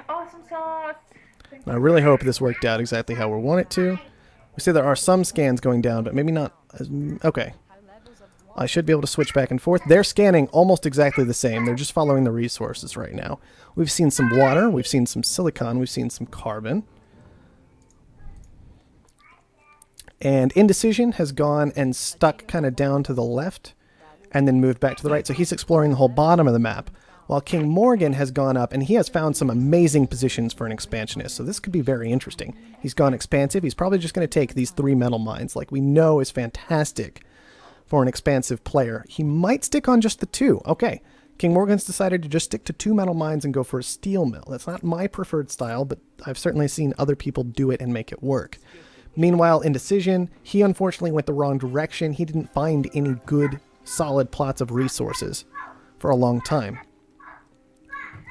Awesome sauce. I really hope this worked out exactly how we want it to. We see there are some scans going down, but maybe not. Okay. I should be able to switch back and forth. They're scanning almost exactly the same. They're just following the resources right now. We've seen some water. We've seen some silicon. We've seen some carbon. And Indecision has gone and stuck kind of down to the left and then moved back to the right. So he's exploring the whole bottom of the map. While King Morgan has gone up and he has found some amazing positions for an expansionist. So this could be very interesting. He's gone expansive. He's probably just going to take these 3 metal mines, like we know is fantastic for an expansive player. He might stick on just the 2. Okay. King Morgan's decided to just stick to 2 metal mines and go for a steel mill. That's not my preferred style, but I've certainly seen other people do it and make it work. Meanwhile, Indecision, he unfortunately went the wrong direction. He didn't find any good, solid plots of resources for a long time.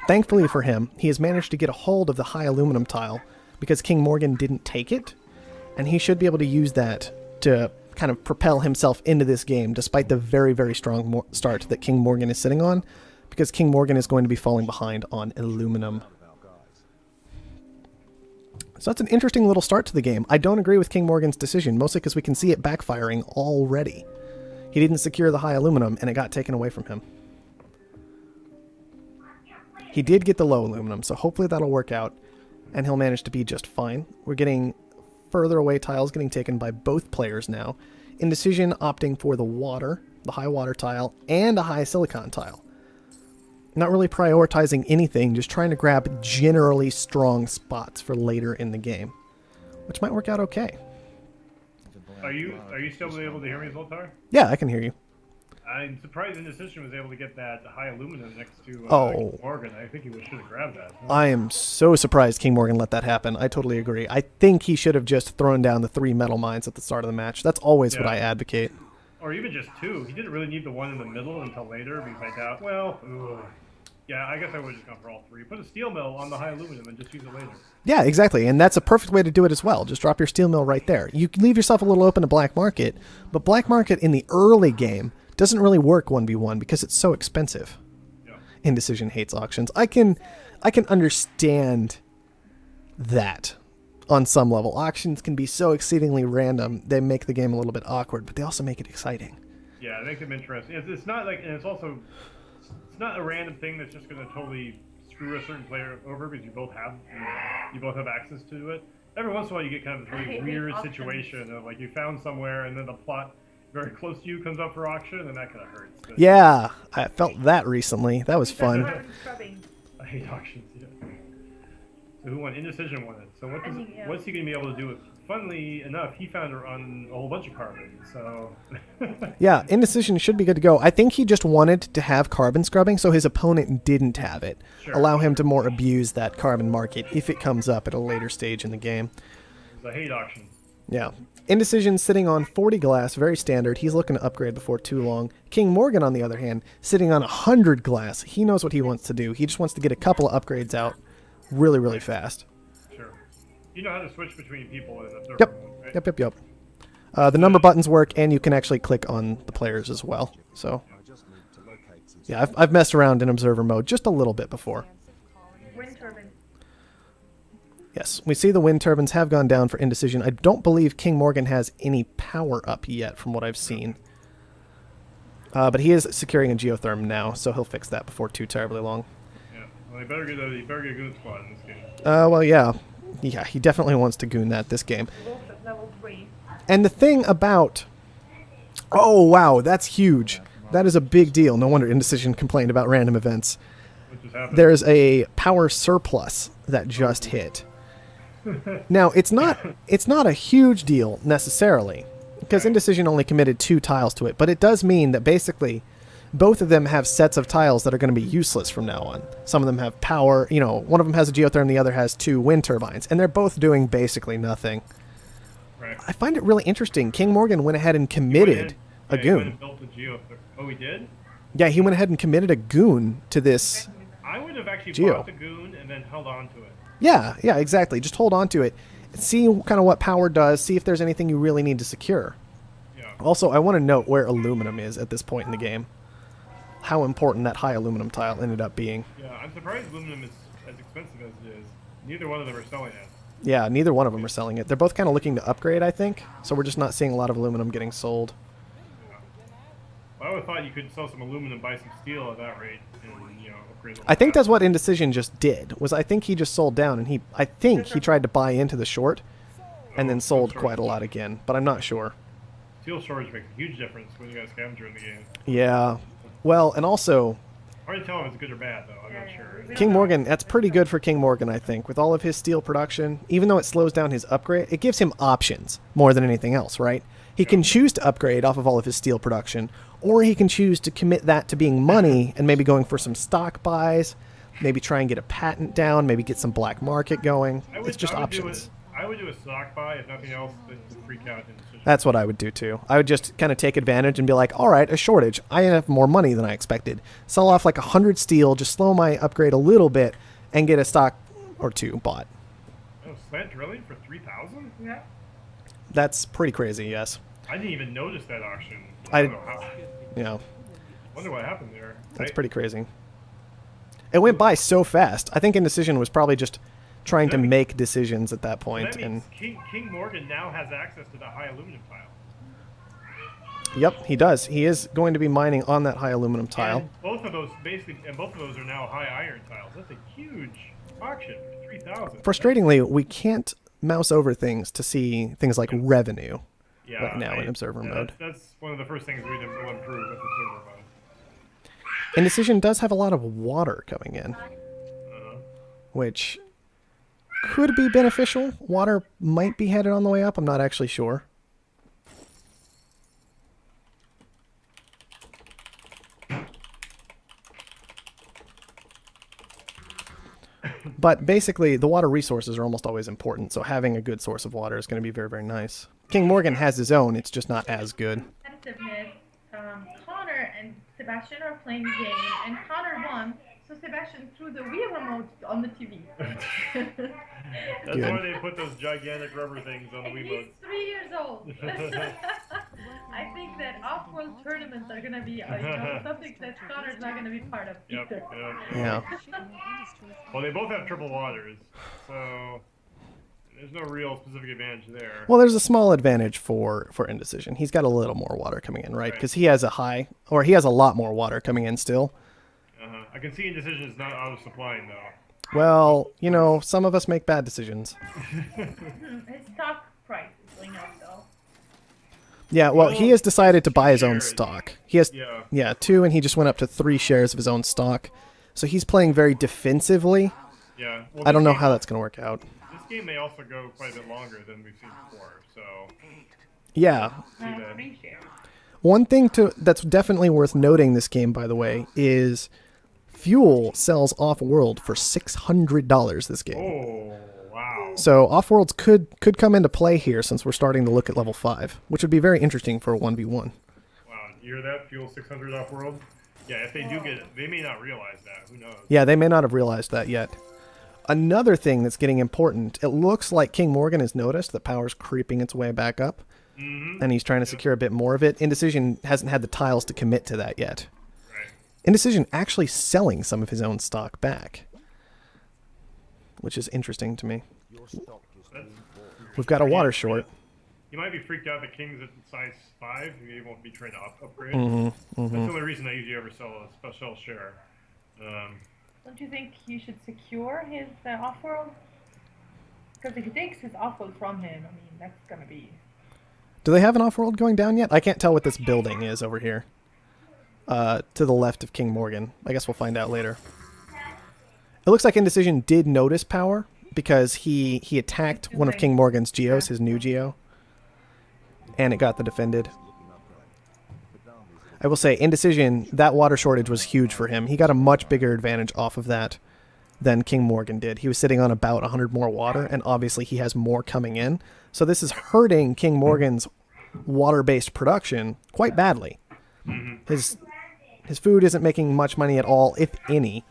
Thankfully for him, he has managed to get a hold of the high aluminum tile because King Morgan didn't take it, and he should be able to use that to kind of propel himself into this game despite the very, very strong start that King Morgan is sitting on, because King Morgan is going to be falling behind on aluminum. So that's an interesting little start to the game. I don't agree with King Morgan's decision, mostly because we can see it backfiring already. He didn't secure the high aluminum, and it got taken away from him. He did get the low aluminum, so hopefully that'll work out, and he'll manage to be just fine. We're getting further away tiles getting taken by both players now. Indecision opting for the water, the high water tile, and a high silicon tile. Not really prioritizing anything, just trying to grab generally strong spots for later in the game, which might work out okay. Are you still able to hear me, Zoltar? Yeah, I can hear you. I'm surprised Indecision was able to get that high aluminum next to Oh. Morgan. I think he should have grabbed that. I am so surprised King Morgan let that happen. I totally agree. I think he should have just thrown down the 3 metal mines at the start of the match. That's always what I advocate. Or even just 2. He didn't really need the one in the middle until later because I doubt. Well, yeah, I guess I would have just gone for all 3. Put a steel mill on the high aluminum and just use it later. Yeah, exactly. And that's a perfect way to do it as well. Just drop your steel mill right there. You can leave yourself a little open to black market, but black market in the early game doesn't really work 1v1 because it's so expensive. Yeah. Indecision hates auctions. I can understand that on some level. Auctions can be so exceedingly random, they make the game a little bit awkward, but they also make it exciting. Yeah, it makes them interesting. It's not like, and it's also, it's not a random thing that's just going to totally screw a certain player over because you both have access to it. Every once in a while you get kind of this really weird situation of like you found somewhere and then the plot very close to you comes up for auction, and that kind of hurts. But yeah, I felt that recently. That was fun. I hate auctions. Yeah. So who won? Indecision won it. So what's he going to be able to do with? Funnily enough, he found her on a whole bunch of carbon. So yeah, Indecision should be good to go. I think he just wanted to have carbon scrubbing, so his opponent didn't have it. Sure. Allow him to more abuse that carbon market if it comes up at a later stage in the game. I hate auctions. Yeah. Indecision sitting on 40 glass, very standard. He's looking to upgrade before too long. King Morgan, on the other hand, sitting on 100 glass. He knows what he wants to do. He just wants to get a couple of upgrades out really, really fast. Sure. You know how to switch between people in the server. Yep. Right? Yep. The number buttons work, and you can actually click on the players as well. So, yeah, I've messed around in observer mode just a little bit before. Wind turbine. Yes, we see the wind turbines have gone down for Indecision. I don't believe King Morgan has any power up yet from what I've seen. But he is securing a geotherm now, so he'll fix that before too terribly long. Yeah, well, he better get a goon squad in this game. Well, yeah. Yeah, he definitely wants to goon that this game. Level 3. And the thing about... Oh, wow, that's huge. That is a big deal. No wonder Indecision complained about random events. What just happened? There's a power surplus that just hit. Now, it's not a huge deal necessarily, because Indecision only committed 2 tiles to it, but it does mean that basically both of them have sets of tiles that are going to be useless from now on. Some of them have power, you know, one of them has a geotherm, the other has 2 wind turbines, and they're both doing basically nothing. Right. I find it really interesting. King Morgan went ahead and committed a goon. Oh, he did? Yeah, he went ahead and committed a goon to this. I would have actually Geo. bought the goon and then held on to it. Yeah, exactly. Just hold on to it. See kind of what power does. See if there's anything you really need to secure. Yeah. Also, I want to note where aluminum is at this point in the game. How important that high aluminum tile ended up being. Yeah, I'm surprised aluminum is as expensive as it is, neither one of them are selling it. Yeah, neither one of them are selling it. They're both kind of looking to upgrade, I think. So we're just not seeing a lot of aluminum getting sold. Well, I would have thought you could sell some aluminum, buy some steel at that rate, and upgrade. I think that's what Indecision just did. Was I think he just sold down, and I think he tried to buy into the short, and then sold quite a lot again. But I'm not sure. Steel shortage makes a huge difference when you got a scavenger in the game. Yeah. Well, and also, Hard to tell if it's good or bad, though. I'm not sure. King Morgan, that's pretty good for King Morgan, I think. With all of his steel production, even though it slows down his upgrade, it gives him options more than anything else, right? He can choose to upgrade off of all of his steel production, or he can choose to commit that to being money and maybe going for some stock buys, maybe try and get a patent down, maybe get some black market going. It's just options. I would do a stock buy, if nothing else, to freak out in decision. That's what I would do too. I would just kind of take advantage and be like, all right, a shortage. I have more money than I expected. Sell off like 100 steel, just slow my upgrade a little bit, and get a stock or two bought. Oh, slant drilling for 3,000? Yeah. That's pretty crazy, yes. I didn't even notice that auction. I don't know how. Yeah, Wonder what happened there. that's pretty crazy. It went by so fast. I think Indecision was probably just trying to make decisions at that point. That means King Morgan now has access to the high aluminum tile. Yep, he does. He is going to be mining on that high aluminum tile. And both of those are now high iron tiles. That's a huge auction for 3,000. Frustratingly, we can't mouse over things to see things like revenue right now in observer mode. That's one of the first things we will improve with observer mode. Indecision does have a lot of water coming in, which could be beneficial. Water might be headed on the way up. I'm not actually sure. But basically, the water resources are almost always important, so having a good source of water is going to be very, very nice. King Morgan has his own, it's just not as good. Competitiveness. Connor and Sebastian are playing the game, and Connor won, so Sebastian threw the Wii remote on the TV. That's Good. why they put those gigantic rubber things on the And Wii he's 3 years old. I think that Offworld tournaments are gonna be something that Connor's not gonna be part of either. Yeah. Well, they both have triple waters, so there's no real specific advantage there. Well, there's a small advantage for Indecision. He's got a little more water coming in, right? Because he has he has a lot more water coming in still. I can see Indecision is not auto supplying though. Well, some of us make bad decisions. His stock price is going up though. Yeah, well, he has decided to buy his own shares. stock. He has, Yeah. 2, and he just went up to 3 shares of his own stock. So he's playing very defensively. Yeah. Well, I don't know how that's going to work out. This game may also go quite a bit longer than we've seen before, so Yeah. see that. 3 shares. One thing that's definitely worth noting this game, by the way, is Fuel sells Offworld for $600 this game. Oh, wow. So Offworlds could come into play here since we're starting to look at level 5, which would be very interesting for a 1v1. Wow, you hear that? Fuel 600 off world? Yeah, if they do get it, they may not realize that. Who knows? Yeah, they may not have realized that yet. Another thing that's getting important, it looks like King Morgan has noticed that power's creeping its way back up, and he's trying to secure a bit more of it. Indecision hasn't had the tiles to commit to that yet. Right. Indecision actually selling some of his own stock back, which is interesting to me. We've got a water short. You might be freaked out that King's at size 5. You won't be trying to upgrade. Mm-hmm. That's the only reason I usually ever sell a special share. Don't you think you should secure his Offworld? Because if he takes his Offworld from him, I mean, that's gonna be... Do they have an Offworld going down yet? I can't tell what this building is over here. To the left of King Morgan. I guess we'll find out later. It looks like Indecision did notice power because he attacked one of King Morgan's geos, his new geo, and it got the defended. I will say, Indecision, that water shortage was huge for him. He got a much bigger advantage off of that than King Morgan did. He was sitting on about 100 more water, and obviously he has more coming in. So this is hurting King Morgan's water-based production quite badly. His food isn't making much money at all, if any.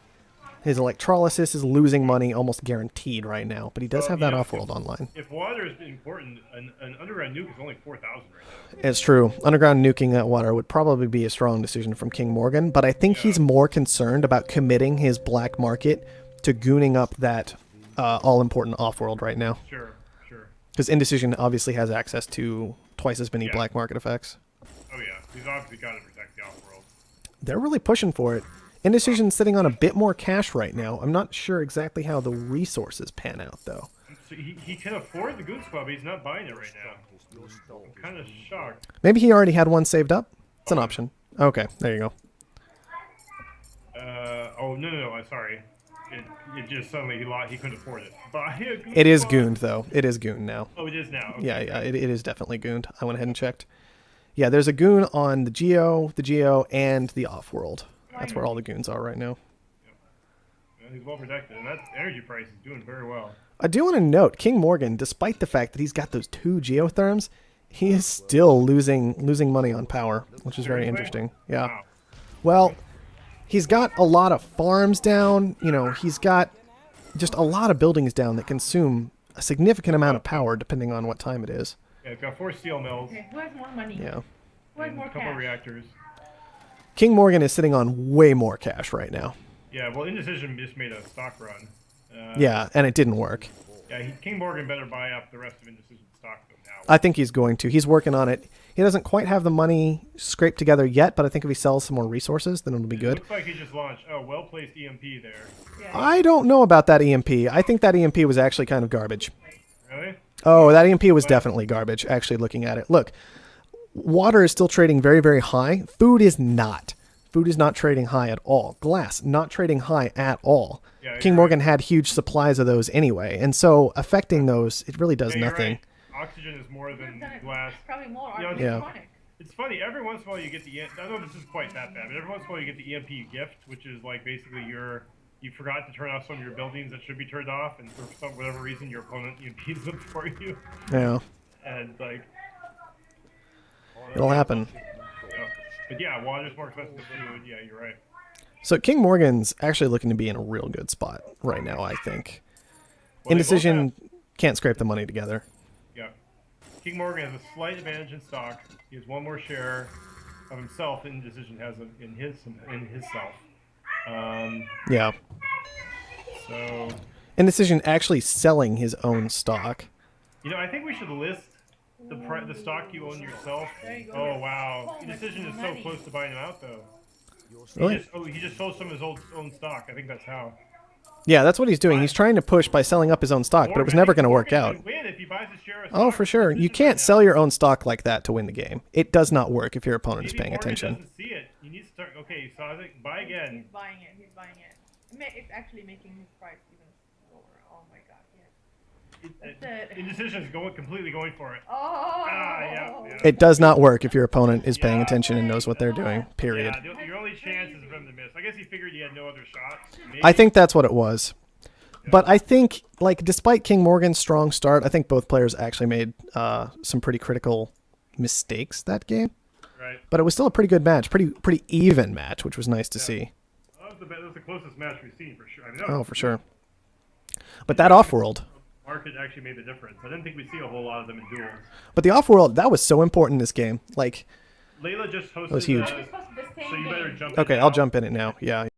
His electrolysis is losing money almost guaranteed right now, but he does have that Offworld online. If water is important, an underground nuke is only 4,000 right now. It's true. Underground nuking that water would probably be a strong decision from King Morgan, but I think he's more concerned about committing his black market to gooning up that all-important Offworld right now. Sure, sure. Because Indecision obviously has access to twice as many Yeah. black market effects. Oh yeah, he's obviously got to protect the Offworld. They're really pushing for it. Indecision's sitting on a bit more cash right now. I'm not sure exactly how the resources pan out, though. So he can afford the Goon Squad, but he's not buying it right now. I'm kind of shocked. Maybe he already had one saved up? It's an option. Okay, there you go. Oh no, I'm sorry. It just suddenly he couldn't afford it. Buy a Goon It is Squad. gooned, though. It is gooned now. Oh, it is now. Okay. Yeah, it is definitely gooned. I went ahead and checked. Yeah, there's a goon on the Geo, and the Offworld. That's where all the goons are right now. Yeah, he's well protected, and that energy price is doing very well. I do want to note, King Morgan, despite the fact that he's got those 2 geotherms, he is still losing money on power, which is very interesting. Yeah. Wow. Well, he's got a lot of farms down. You know, he's got just a lot of buildings down that consume a significant amount of power, depending on what time it is. Yeah, it's got 4 steel mills. Okay, who has more money? Yeah. Who has And more a couple cash? reactors. King Morgan is sitting on way more cash right now. Yeah, well, Indecision just made a stock run. Yeah, and it didn't work. Yeah, King Morgan better buy up the rest of Indecision stock though now. I think he's going to. He's working on it. He doesn't quite have the money scraped together yet, but I think if he sells some more resources, then it'll be good. Looks like he just launched. Oh, well-placed EMP there. Yeah. I don't know about that EMP. I think that EMP was actually kind of garbage. Really? Oh, that EMP was definitely garbage, actually, looking at it. Look, water is still trading very, very high. Food is not. Food is not trading high at all. Glass, not trading high at all. Yeah, King you're Morgan had huge supplies of those anyway, and so affecting those, it really does Yeah, you're nothing. right. Oxygen is more than Done it glass. Probably more Yeah. electronic. It's funny, every once in a while you get the, I know this is quite that bad, but every once in a while you get the EMP gift, which is like basically you forgot to turn off some of your buildings that should be turned off, and for some whatever reason your opponent EMPs them for you. Yeah, And like, it'll happen. yeah. But yeah, water's more expensive than food. Yeah, you're right. So King Morgan's actually looking to be in a real good spot right now, I think. Well, they both Indecision can't scrape the money together. Yeah. King Morgan has a slight advantage in stock. He has one more share of himself than Indecision has in his self. Yeah. So, Indecision actually selling his own stock. you know, I think we should list the stock you own yourself. There you go. Oh wow, Oh, Indecision is that's so money. close to buying them out though. Really? He just sold some of his own stock. I think that's how. Yeah, that's what he's doing. He's trying to push by selling up his own stock, but it was never going to work out. Morgan can win if he buys a share of Oh, stock for of sure. You Indecision can't right sell now. your own stock like that to win the game. It does not work if your opponent is Maybe paying Morgan attention. doesn't see it. You need to start. Okay, so I think buy again. He's buying it. He's buying it. It's actually making his price even lower. Oh my god, yes. That's it. Indecision is completely going for it. Oh. Yeah. It does not work if your opponent is paying attention and knows what they're doing, period. Yeah, your only chance is for him to miss. I guess he figured he had no other shots. Maybe. I think that's what it was. But I think, like, despite King Morgan's strong start, I think both players actually made some pretty critical mistakes that game. Right. But it was still a pretty good match, pretty even match, which was nice to see. Well, that was the closest match we've seen for sure. I mean, Oh, for sure. But that Offworld, Market actually made the difference. I didn't think we'd see a whole lot of them in duels. but the Offworld, that was so important in this game. Like, Layla just hosted. was huge. It's supposed to be the same So you better game. jump. in okay, now. I'll jump in it now. Yeah.